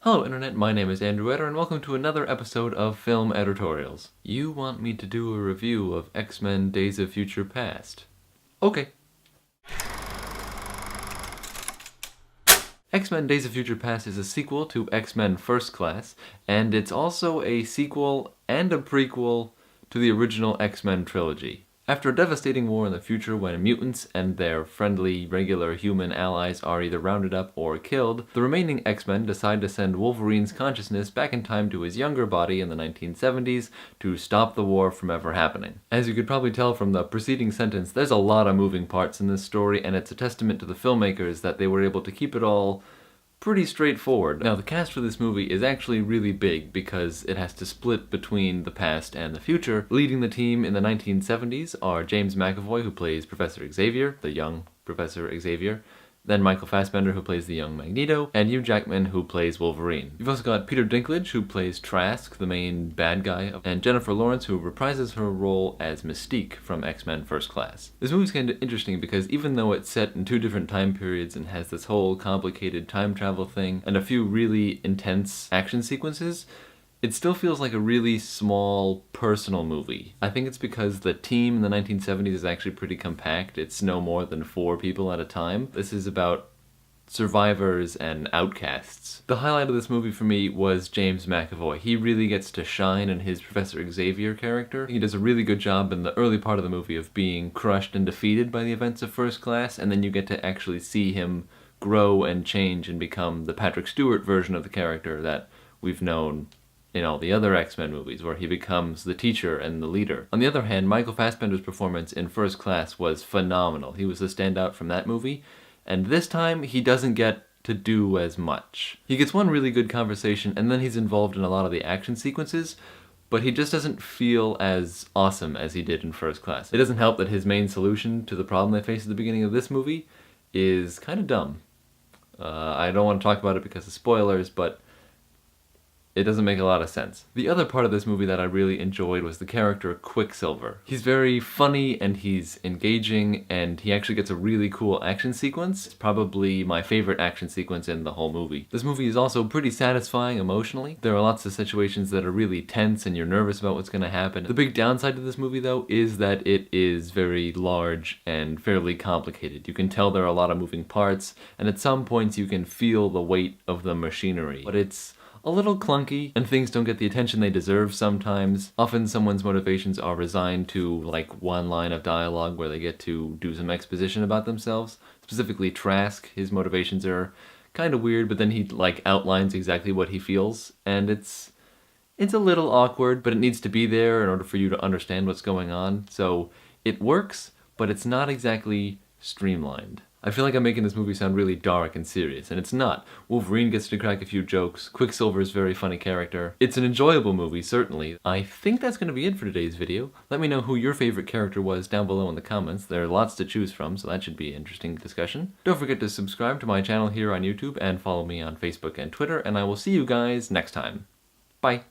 Hello Internet, my name is Andrew Eder and welcome to another episode of Film Editorials. You want me to do a review of X-Men Days of Future Past. Okay. X-Men Days of Future Past is a sequel to X-Men First Class, and it's also a sequel and a prequel to the original X-Men trilogy. After a devastating war in the future when mutants and their friendly, regular human allies are either rounded up or killed, the remaining X-Men decide to send Wolverine's consciousness back in time to his younger body in the 1970s to stop the war from ever happening. As you could probably tell from the preceding sentence, there's a lot of moving parts in this story, and it's a testament to the filmmakers that they were able to keep it all pretty straightforward. Now, the cast for this movie is actually really big because it has to split between the past and the future. Leading the team in the 1970s are James McAvoy, who plays Professor Xavier, the young Professor Xavier, then Michael Fassbender, who plays the young Magneto, and Hugh Jackman, who plays Wolverine. You've also got Peter Dinklage, who plays Trask, the main bad guy, and Jennifer Lawrence, who reprises her role as Mystique from X-Men First Class. This movie's kind of interesting because even though it's set in two different time periods and has this whole complicated time travel thing and a few really intense action sequences, it still feels like a really small, personal movie. I think it's because the team in the 1970s is actually pretty compact. It's no more than 4 people at a time. This is about survivors and outcasts. The highlight of this movie for me was James McAvoy. He really gets to shine in his Professor Xavier character. He does a really good job in the early part of the movie of being crushed and defeated by the events of First Class, and then you get to actually see him grow and change and become the Patrick Stewart version of the character that we've known in all the other X-Men movies, where he becomes the teacher and the leader. On the other hand, Michael Fassbender's performance in First Class was phenomenal. He was the standout from that movie, and this time he doesn't get to do as much. He gets one really good conversation, and then he's involved in a lot of the action sequences, but he just doesn't feel as awesome as he did in First Class. It doesn't help that his main solution to the problem they face at the beginning of this movie is kind of dumb. I don't want to talk about it because of spoilers, but it doesn't make a lot of sense. The other part of this movie that I really enjoyed was the character Quicksilver. He's very funny and he's engaging, and he actually gets a really cool action sequence. It's probably my favorite action sequence in the whole movie. This movie is also pretty satisfying emotionally. There are lots of situations that are really tense and you're nervous about what's going to happen. The big downside to this movie, though, is that it is very large and fairly complicated. You can tell there are a lot of moving parts, and at some points you can feel the weight of the machinery. But it's a little clunky, and things don't get the attention they deserve sometimes. Often someone's motivations are resigned to like one line of dialogue where they get to do some exposition about themselves. Specifically Trask, his motivations are kind of weird, but then he like outlines exactly what he feels, and it's a little awkward, but it needs to be there in order for you to understand what's going on. So it works, but it's not exactly streamlined. I feel like I'm making this movie sound really dark and serious, and it's not. Wolverine gets to crack a few jokes, Quicksilver's a very funny character. It's an enjoyable movie, certainly. I think that's going to be it for today's video. Let me know who your favorite character was down below in the comments. There are lots to choose from, so that should be an interesting discussion. Don't forget to subscribe to my channel here on YouTube and follow me on Facebook and Twitter, and I will see you guys next time. Bye!